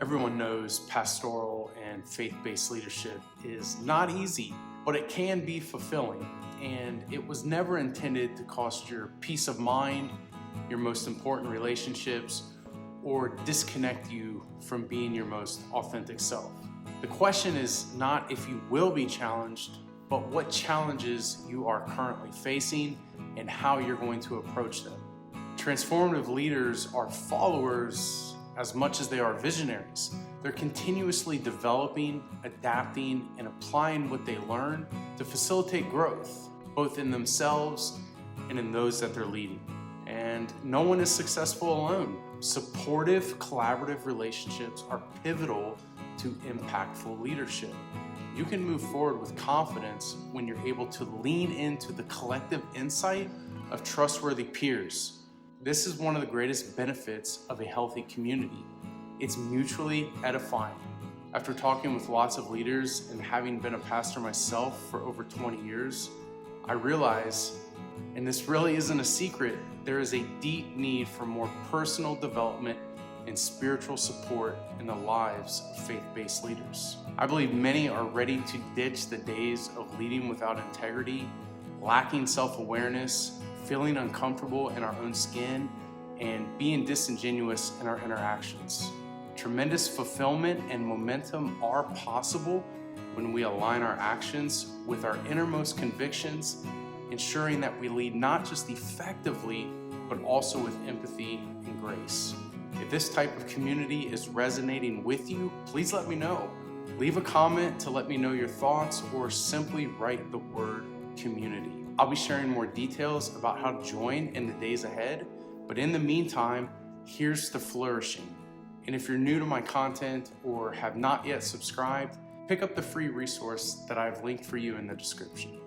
Everyone knows pastoral and faith-based leadership is not easy, but it can be fulfilling. And it was never intended to cost your peace of mind, your most important relationships, or disconnect you from being your most authentic self. The question is not if you will be challenged, but what challenges you are currently facing and how you're going to approach them. Transformative leaders are followers as much as they are visionaries. They're continuously developing, adapting, and applying what they learn to facilitate growth, both in themselves and in those that they're leading. And no one is successful alone. Supportive, collaborative relationships are pivotal to impactful leadership. You can move forward with confidence when you're able to lean into the collective insight of trustworthy peers. This is one of the greatest benefits of a healthy community. It's mutually edifying. After talking with lots of leaders and having been a pastor myself for over 20 years, I realize, and this really isn't a secret, there is a deep need for more personal development and spiritual support in the lives of faith-based leaders. I believe many are ready to ditch the days of leading without integrity, lacking self-awareness, feeling uncomfortable in our own skin, and being disingenuous in our interactions. Tremendous fulfillment and momentum are possible when we align our actions with our innermost convictions, ensuring that we lead not just effectively, but also with empathy and grace. If this type of community is resonating with you, please let me know. Leave a comment to let me know your thoughts, or simply write the word community. I'll be sharing more details about how to join in the days ahead, but in the meantime, here's to flourishing. And if you're new to my content or have not yet subscribed, pick up the free resource that I've linked for you in the description.